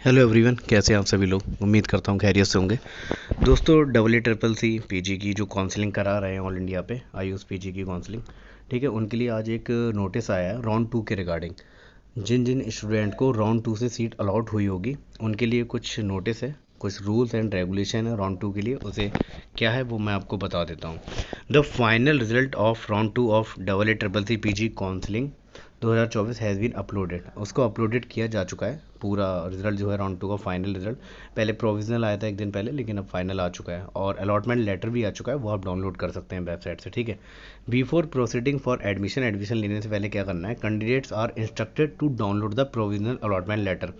Hello everyone, कैसे हैं आप सभी लोग। उम्मीद करता हूँ खैरियत से होंगे। दोस्तों, AA CCC पीजी की जो काउंसलिंग करा रहे हैं ऑल इंडिया पे आयुष पीजी की काउंसलिंग, ठीक है, उनके लिए आज एक नोटिस आया है राउंड 2 के रिगार्डिंग। जिन जिन स्टूडेंट को राउंड 2 से सीट अलॉट हुई होगी उनके लिए कुछ नोटिस है, कुछ रूल्स एंड रेगुलेशन है राउंड 2 के लिए। उसे क्या है वो मैं आपको बता देता हूँ। The final result of round 2 of AA CCC PG counselling 2024 has been uploaded. उसको अपलोडेड किया जा चुका है पूरा रिजल्ट जो है राउंड 2 का फाइनल रिजल्ट। पहले प्रोविजनल आया था एक दिन पहले, लेकिन अब फाइनल आ चुका है और अलॉटमेंट लेटर भी आ चुका है, वो आप डाउनलोड कर सकते हैं वेबसाइट से, ठीक है। बिफोर प्रोसीडिंग फॉर एडमिशन लेने से पहले क्या करना है, candidates are instructed to download the provisional allotment letter.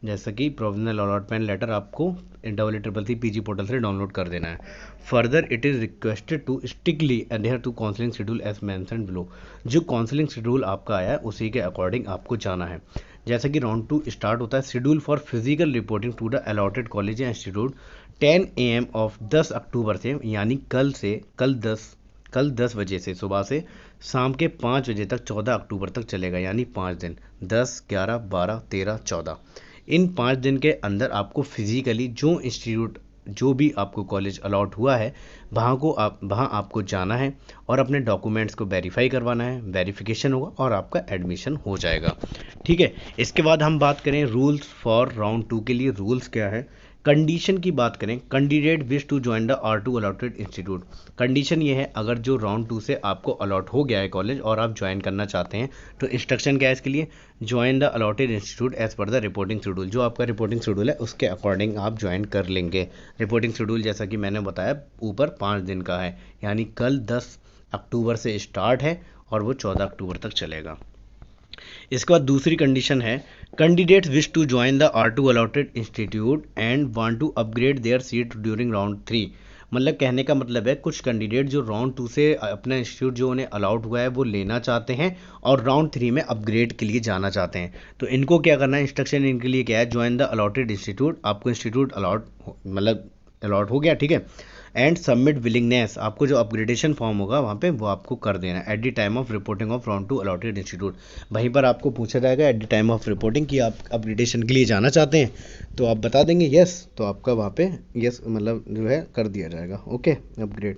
जैसा कि प्रोविजनल अलॉटमेंट लेटर आपको AA CCC पीजी पोर्टल से डाउनलोड कर देना है। Further it is requested to strictly adhere to counselling schedule as mentioned below. जो काउंसलिंग शेड्यूल आपका आया है उसी के अकॉर्डिंग आपको जाना है। जैसा कि राउंड 2 स्टार्ट होता है, schedule for physical reporting to the allotted college या इंस्टीट्यूट 10 AM ऑफ 10 अक्टूबर से, यानी कल 10 बजे से सुबह से शाम के 5 बजे तक 14 अक्टूबर तक चलेगा, यानी 5 दिन 10, 11, 12, 13, 14। इन 5 दिन के अंदर आपको फिजिकली जो इंस्टीट्यूट जो भी आपको कॉलेज अलॉट हुआ है वहाँ आपको जाना है और अपने डॉक्यूमेंट्स को वेरीफाई करवाना है। वेरिफिकेशन होगा और आपका एडमिशन हो जाएगा, ठीक है। इसके बाद हम बात करें रूल्स फॉर राउंड 2 के लिए। रूल्स क्या है, कंडीशन की बात करें, candidate wish to join the R2 allotted institute. Condition ये है, अगर जो राउंड 2 से आपको अलॉट हो गया है कॉलेज और आप ज्वाइन करना चाहते हैं तो इंस्ट्रक्शन क्या है इसके लिए, join the allotted institute as per the reporting schedule. जो आपका रिपोर्टिंग शेड्यूल है उसके अकॉर्डिंग आप ज्वाइन कर लेंगे। रिपोर्टिंग शेड्यूल जैसा कि मैंने बताया ऊपर 5 दिन का है, यानी कल 10 अक्टूबर से स्टार्ट है और वो 14 अक्टूबर तक चलेगा। इसके बाद दूसरी कंडीशन है, candidates wish to join the R2 allotted institute and want to upgrade their seat during round 3। मतलब कहने का मतलब है, कुछ कैंडिडेट जो राउंड 2 से अपना इंस्टीट्यूट जो उन्हें अलाउड हुआ है वो लेना चाहते हैं और राउंड 3 में अपग्रेड के लिए जाना चाहते हैं, तो इनको क्या करना है, इंस्ट्रक्शन इनके लिए क्या है, ज्वाइन द अलॉटेड इंस्टीट्यूट। आपको इंस्टीट्यूट अलॉट हो गया, ठीक है। एंड सबमिट विलिंगनेस, आपको जो अपग्रेडेशन फॉर्म होगा वहाँ पे वो आपको कर देना है at the time of reporting of round 2 allotted institute. वहीं पर आपको पूछा जाएगा at the time of reporting कि आप अपग्रेडेशन के लिए जाना चाहते हैं, तो आप बता देंगे यस, तो आपका वहाँ पे यस मतलब जो है कर दिया जाएगा, ओके, अपग्रेड।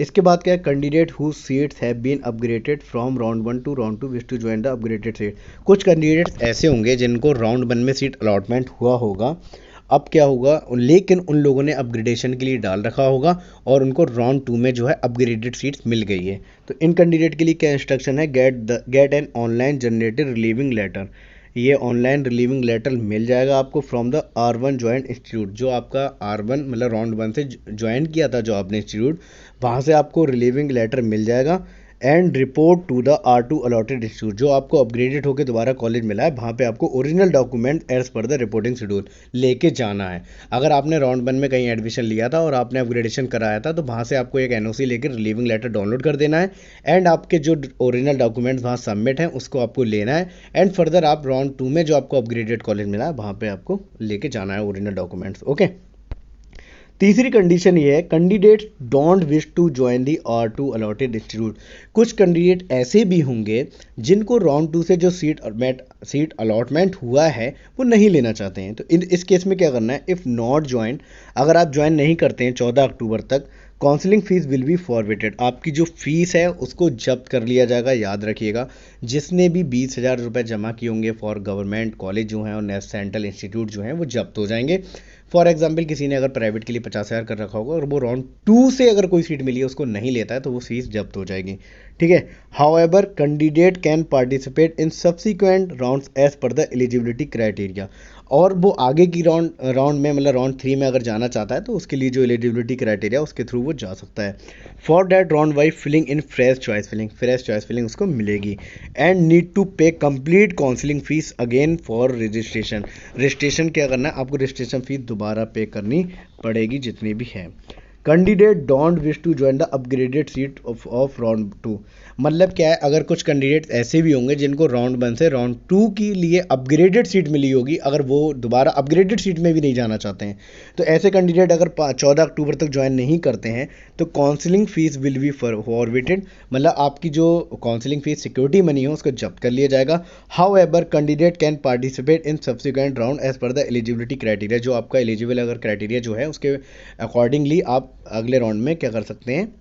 इसके बाद क्या है, candidate who seats have been upgraded from round 1 to round 2 wish to join the upgraded seat. कुछ कैंडिडेट्स ऐसे होंगे जिनको राउंड 1 में सीट अलॉटमेंट हुआ होगा, अब क्या होगा, लेकिन उन लोगों ने अपग्रेडेशन के लिए डाल रखा होगा और उनको राउंड 2 में जो है अपग्रेडेड सीट्स मिल गई है। तो इन कैंडिडेट के लिए क्या इंस्ट्रक्शन है, get an online generated relieving letter. ये ऑनलाइन रिलीविंग लेटर मिल जाएगा आपको from the R1 join institute. जो आपका R1 मतलब राउंड 1 से ज्वाइन किया था जो आपने इंस्टीट्यूट, वहाँ से आपको रिलीविंग लेटर मिल जाएगा। And report to the R2 allotted institute, जो आपको अपग्रेडेड होकर दोबारा कॉलेज मिला है वहाँ पे आपको original document as per the reporting schedule लेके जाना है। अगर आपने राउंड 1 में कहीं एडमिशन लिया था और आपने अपग्रेडेशन कराया था तो वहाँ से आपको एक NOC लेकर रिलीविंग लेटर डाउनलोड कर देना है एंड आपके जो ओरिजिनल डॉक्यूमेंट्स वहाँ सबमिट हैं उसको आपको लेना है एंड फर्दर आप राउंड 2 में जो आपको अपग्रेडेड कॉलेज मिला है वहाँ पे आपको लेके जाना है ओरिजिनल डॉक्यूमेंट्स, ओके। तीसरी कंडीशन ये है, candidate don't wish to join the R2 allotted institute. कुछ कैंडिडेट ऐसे भी होंगे जिनको राउंड 2 से जो सीट अलॉटमेंट हुआ है वो नहीं लेना चाहते हैं, तो इस केस में क्या करना है, इफ़ नॉट ज्वाइन, अगर आप ज्वाइन नहीं करते हैं 14 अक्टूबर तक, counselling fees will be forwarded. आपकी जो फीस है उसको जब्त कर लिया जाएगा, याद रखिएगा। जिसने भी 20,000 रुपये जमा किए होंगे फॉर गवर्नमेंट कॉलेज जो हैं और सेंट्रल इंस्टीट्यूट जो हैं वो जब्त हो जाएंगे। फॉर एग्जाम्पल किसी ने अगर प्राइवेट के लिए 50,000 कर रखा होगा और वो राउंड 2 से अगर कोई सीट मिली है उसको नहीं लेता है तो वो फीस जब्त हो जाएगी, ठीक है। However candidate can participate in subsequent rounds as per the eligibility criteria. और वो आगे की राउंड में मतलब राउंड 3 में अगर जाना चाहता है तो उसके लिए जो एलिजिबिलिटी क्राइटेरिया उसके थ्रू वो जा सकता है। For that round wise filling in fresh choice filling उसको मिलेगी and need to pay complete counselling fees again for registration क्या करना है, आपको रजिस्ट्रेशन फीस दोबारा पे करनी पड़ेगी जितनी भी है। Candidate don't wish to join the upgraded seat of round 2। मतलब क्या है, अगर कुछ कैंडिडेट ऐसे भी होंगे जिनको राउंड 1 से राउंड 2 के लिए अपग्रेडेड सीट मिली होगी, अगर वो दोबारा अपग्रेडेड सीट में भी नहीं जाना चाहते हैं, तो ऐसे कैंडिडेट अगर 14 अक्टूबर तक ज्वाइन नहीं करते हैं तो counselling fees will be forwarded. मतलब आपकी जो काउंसलिंग फीस सिक्योरिटी मनी है उसको जब्त कर लिया जाएगा। However candidate can participate in subsequent round as per the eligibility criteria. जो आपका एलिजिबल अगर क्राइटेरिया जो है उसके अकॉर्डिंगली आप अगले राउंड में क्या कर सकते हैं,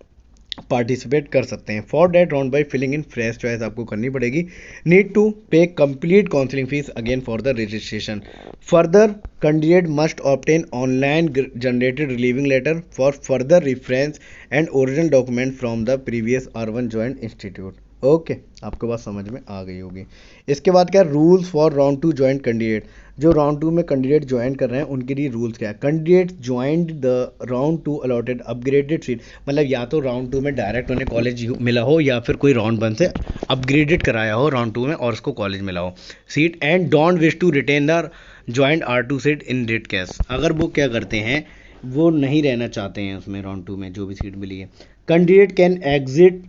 पार्टिसिपेट कर सकते हैं। For that round by filling in fresh choice आपको करनी पड़ेगी। Need to pay complete counselling fees again for the registration. Further candidate must obtain online generated relieving letter for further reference and original document from the previous R1 joint institute. Okay, आपको बात समझ में आ गई होगी। इसके बाद क्या, rules for round 2 joint candidate. जो राउंड 2 में कैंडिडेट ज्वाइन कर रहे हैं उनके लिए रूल्स क्या है। Candidate joined the round 2 allotted upgraded seat. मतलब या तो राउंड 2 में डायरेक्ट उन्हें कॉलेज मिला हो या फिर कोई राउंड 1 से अपग्रेडेड कराया हो राउंड 2 में और उसको कॉलेज मिला हो seat, and don't wish to retain the joint R2 seat in that case. अगर वो क्या करते हैं, वो नहीं रहना चाहते हैं उसमें राउंड 2 में जो भी सीट मिली है, candidate can exit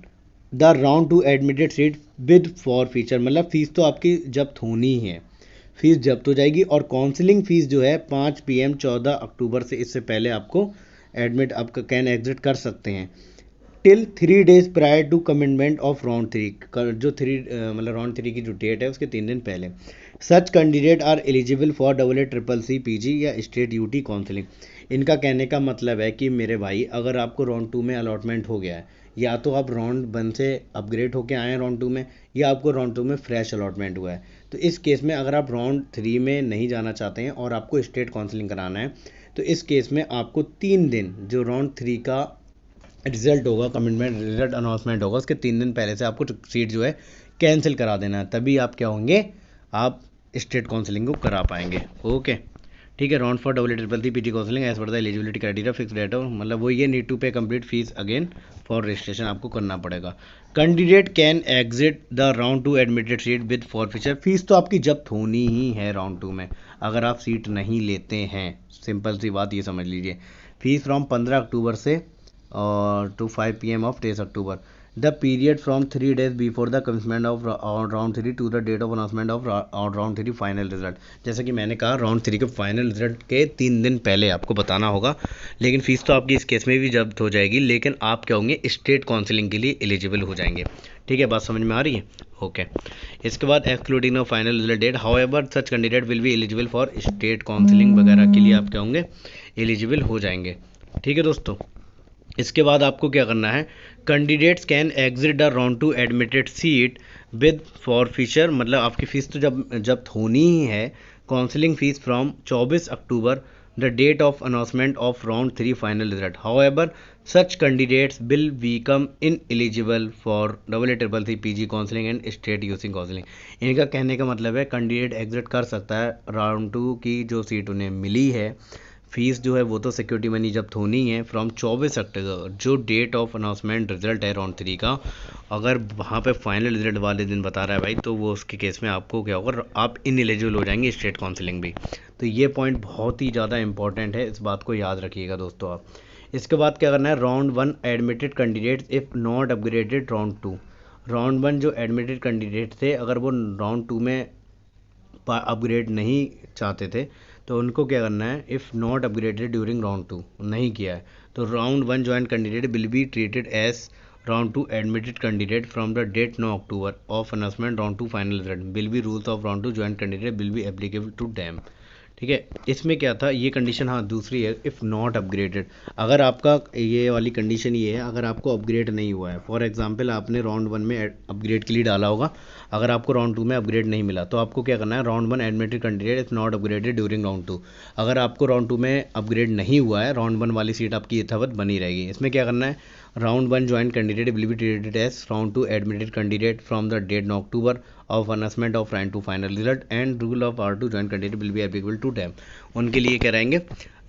the round 2 admitted seat with for feature. मतलब फीस तो आपकी जब्त होनी ही है, फीस जब्त हो जाएगी। और काउंसलिंग फीस जो है 5 PM 14 अक्टूबर से, इससे पहले आपको एडमिट आपका कैन एग्जिट कर सकते हैं till 3 days prior to commitment of round 3। जो मतलब राउंड 3 की जो डेट है उसके 3 दिन पहले। Such candidate are eligible for AA CCC PG या स्टेट UT काउंसलिंग। इनका कहने का मतलब है कि मेरे भाई, अगर आपको राउंड 2 में अलॉटमेंट हो गया है, या तो आप राउंड 1 से अपग्रेड होके आए हैं राउंड 2 में, या आपको राउंड 2 में फ्रेश अलॉटमेंट हुआ है, तो इस केस में अगर आप राउंड 3 में नहीं जाना चाहते हैं और आपको स्टेट काउंसलिंग कराना है, तो इस केस में आपको 3 दिन, जो राउंड 3 का रिजल्ट होगा, कमिटमेंट रिजल्ट अनाउंसमेंट होगा, उसके 3 दिन पहले से आपको सीट जो है कैंसिल करा देना है, तभी आप क्या होंगे, आप स्टेट काउंसलिंग को करा पाएंगे। ओके, ठीक है। Round for AA CCC PG counselling as per the eligibility criteria fix date, मतलब वो ये need to pay complete fees again for registration आपको करना पड़ेगा। Candidate can exit the round 2 admitted seat with forfeiture. Fees तो आपकी जब्त होनी ही है राउंड 2 में अगर आप सीट नहीं लेते हैं। सिंपल सी बात ये समझ लीजिए। फीस फ्रॉम 15 अक्टूबर से और to 5 PM of 23 October. The period from 3 days before the commitment of round 3 to the date of announcement of round 3 final result. जैसा कि मैंने कहा, राउंड 3 के फाइनल रिजल्ट के 3 दिन पहले आपको बताना होगा। लेकिन फीस तो आपकी इस केस में भी जब्त हो जाएगी, लेकिन आप क्या होंगे, स्टेट काउंसलिंग के लिए एलिजिबल हो जाएंगे। ठीक है, बात समझ में आ रही है। ओके, इसके बाद excluding the final result date, however such candidate will be eligible for state counselling वगैरह के लिए आप क्या होंगे, एलिजिबल हो जाएंगे। ठीक है दोस्तों, इसके बाद आपको क्या करना है, candidates can exit the round 2 admitted seat with forfeiture. मतलब आपकी फ़ीस तो जब होनी ही है। Counselling fees from 24 October the date of announcement of round 3 final result. However such candidates will become ineligible for AA CCC PG counselling and state UC counselling. इनका कहने का मतलब है, कैंडिडेट एग्जिट कर सकता है राउंड 2 की जो सीट उन्हें मिली है। फीस जो है वो तो सिक्योरिटी मनी जब्त होनी है फ्रॉम 24 अक्टूबर, जो डेट ऑफ अनाउंसमेंट रिजल्ट है राउंड 3 का। अगर वहाँ पे फाइनल रिजल्ट वाले दिन बता रहा है भाई, तो वो उसके केस में आपको क्या होगा, आप इनएलिजिबल हो जाएंगे स्टेट काउंसलिंग भी। तो ये पॉइंट बहुत ही ज़्यादा इंपॉर्टेंट है, इस बात को याद रखिएगा दोस्तों आप। इसके बाद क्या करना है, round 1 admitted candidates if not upgraded round 2। Round 1 जो एडमिटेड कैंडिडेट थे, अगर वो राउंड 2 में अपग्रेड नहीं चाहते थे, तो उनको क्या करना है, if not upgraded during round 2, नहीं किया है, तो round 1 joint candidate will be treated as round 2 admitted candidate from the date 9 October of announcement round 2 final result will be rules of round 2 joint candidate will be applicable to them. ठीक है, इसमें क्या था, ये condition, हाँ दूसरी है, if not upgraded. अगर आपका ये वाली कंडीशन ये है, अगर आपको अपग्रेड नहीं हुआ है, फॉर एग्जांपल आपने राउंड 1 में अपग्रेड के लिए डाला होगा, अगर आपको राउंड 2 में अपग्रेड नहीं मिला, तो आपको क्या करना है, round 1 admitted candidate if not upgraded during round 2। अगर आपको राउंड 2 में अपग्रेड नहीं हुआ है, राउंड 1 वाली सीट आपकी यथावत बनी रहेगी। इसमें क्या करना है, round 1 joint candidate will be treated as round 2 admitted candidate from the date 9 October of announcement of round 2 final result and rule of R2 joint candidate will be applicable to them. उनके लिए क्या रहेंगे,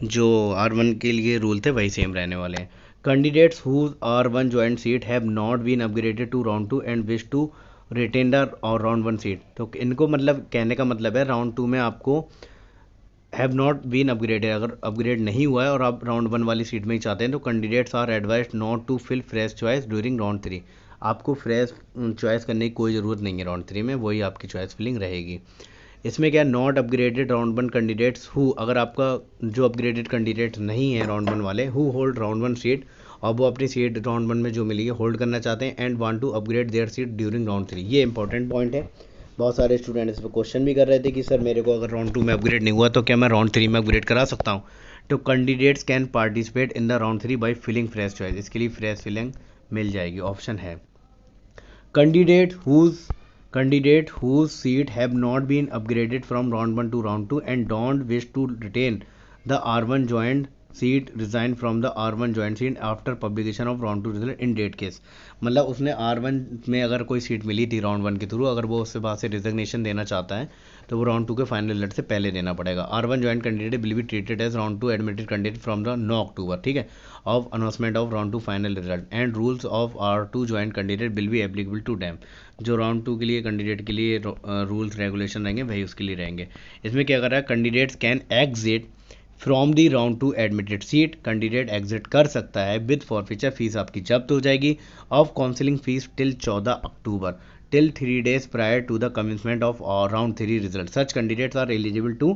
जो R1 के लिए rule थे वही same रहने वाले हैं। Candidates whose R1 joint seat have not been upgraded to round 2 and wish to retain their round 1 seat. तो इनको मतलब कहने का मतलब है, राउंड 2 में आपको हैव नॉट बीन अपग्रेडेड, अगर अपग्रेड नहीं हुआ है और आप राउंड 1 वाली सीट में ही चाहते हैं तो candidates are advised not to fill fresh choice during round 3। आपको फ्रेश चॉइस करने की कोई ज़रूरत नहीं है राउंड 3 में, वही आपकी चॉइस फिलिंग रहेगी। इसमें क्या, not upgraded round 1 candidates who, अगर आपका जो अपग्रेडेड कैंडिडेट नहीं है राउंड 1 वाले, हु होल्ड राउंड 1 सीट, और वो अपनी सीट राउंड 1 में जो मिली है होल्ड करना चाहते हैं, and want to upgrade their seat during round 3। ये इंपॉर्टेंट पॉइंट है। बहुत सारे स्टूडेंट इस पर क्वेश्चन भी कर रहे थे कि सर मेरे को अगर राउंड 2 में अपग्रेड नहीं हुआ तो क्या मैं राउंड 3 में अपग्रेड करा सकता हूँ। तो candidates can participate in the round 3 by filling fresh choice, इसके लिए फ्रेश फिलिंग मिल जाएगी, ऑप्शन है। Candidate whose seat have not been upgraded from round 1 to round 2 and don't wish to retain the R1 joint seat resign from the R1 joint seat after publication of round 2 result in date case। मतलब उसने R1 में अगर कोई seat मिली थी round 1 के through, अगर वो उससे बाद से रिजग्नेशन देना चाहता है तो वो राउंड 2 के फाइनल रिजल्ट से पहले देना पड़ेगा। R1 joint candidate will be treated as round 2 admitted candidate from the 9 October, ठीक है, of announcement of round 2 final result, and rules of R2 joint candidate will be applicable to them. जो राउंड 2 के लिए कैंडिडेट के लिए rules regulation रहेंगे वही उसके लिए रहेंगे। इसमें क्या कर रहा है, candidates can exit from the round 2 admitted seat, candidate exit कर सकता है विद फॉरफीचर, फीस आपकी जब्त हो जाएगी, of counselling fees till 14 October, till 3 days prior to the commencement of round 3 result। such candidates are eligible to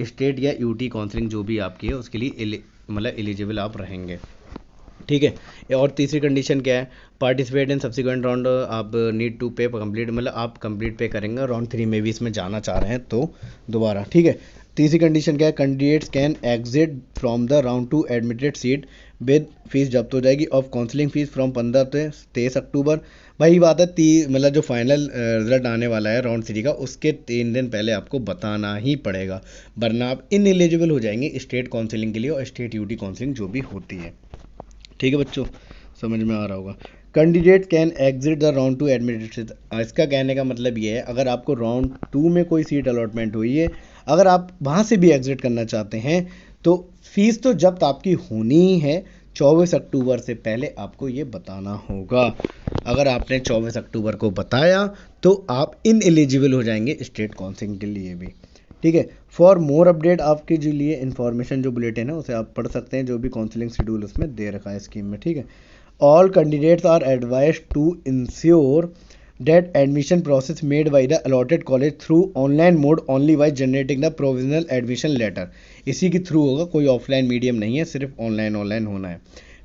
state या UT counselling जो भी आपकी है उसके लिए मतलब एलिजिबल आप रहेंगे, ठीक है। और तीसरी कंडीशन क्या है, पार्टिसिपेट इन सब्सिक्वेंट राउंड, आप नीड टू पे कंप्लीट, मतलब आप कंप्लीट पे करेंगे राउंड 3 में भी इसमें जाना चाह रहे हैं तो दोबारा, ठीक है। तीसरी कंडीशन क्या है, candidates can exit from the round 2 admitted seat with fees जब्त हो जाएगी, ऑफ काउंसलिंग फीस फ्रॉम 15 से 23 अक्टूबर। वही बात है, मतलब जो फाइनल रिजल्ट आने वाला है राउंड 3 का उसके 3 दिन पहले आपको बताना ही पड़ेगा, वरना आप इनएलिजिबल हो जाएंगे स्टेट काउंसलिंग के लिए और स्टेट यूटी काउंसलिंग जो भी होती है, ठीक है बच्चों, समझ में आ रहा होगा। Candidate can exit the round 2 admitted, इसका कहने का मतलब ये है अगर आपको राउंड 2 में कोई सीट अलॉटमेंट हुई है, अगर आप वहाँ से भी एग्जिट करना चाहते हैं तो फीस तो जब्त आपकी होनी ही है, 24 अक्टूबर से पहले आपको ये बताना होगा। अगर आपने 24 अक्टूबर को बताया तो आप इनएलिजिबल हो जाएंगे स्टेट काउंसलिंग के लिए भी, ठीक है। फॉर मोर अपडेट आपके जो लिए इन्फॉर्मेशन जो बुलेटिन है उसे आप पढ़ सकते हैं, जो भी काउंसलिंग शेड्यूल उसमें दे रखा है स्कीम में, ठीक है। All candidates are advised to ensure that admission process made by the allotted college through online mode only by generating the provisional admission letter। इसी के थ्रू होगा, कोई ऑफलाइन मीडियम नहीं है, सिर्फ ऑनलाइन होना है।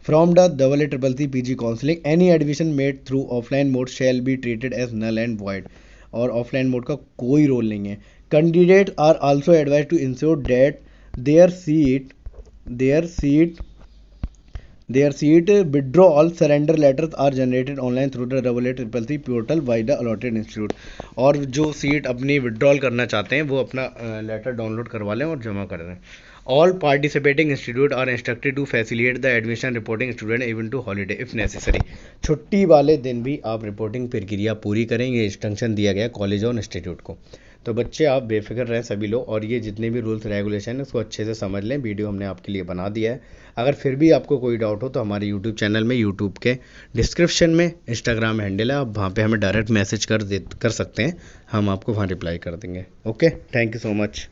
From the CCC PG counselling any admission made through offline mode shall be treated as null and void, और ऑफलाइन मोड का कोई रोल नहीं है। Candidate are also advise to ensure that their seat withdrawal surrender letters are generated online through the CCC portal by the allotted institute। और जो seat अपनी withdrawal करना चाहते हैं वो अपना लेटर डाउनलोड करवा लें और जमा कर दें। All participating institute are instructed to facilitate the admission reporting student even to holiday if necessary. छुट्टी वाले दिन भी आप रिपोर्टिंग प्रक्रिया पूरी करें, ये इंस्ट्रक्शन दिया गया कॉलेज और इंस्टीट्यूट को। तो बच्चे आप बेफिक्र रहें सभी लोग, और ये जितने भी रूल्स रेगुलेशन है उसको अच्छे से समझ लें, वीडियो हमने आपके लिए बना दिया है। अगर फिर भी आपको कोई डाउट हो तो हमारे यूट्यूब चैनल में, यूट्यूब के डिस्क्रिप्शन में इंस्टाग्राम हैंडल है, आप वहाँ पे हमें डायरेक्ट मैसेज कर सकते हैं, हम आपको वहाँ रिप्लाई कर देंगे। Okay, thank you so much.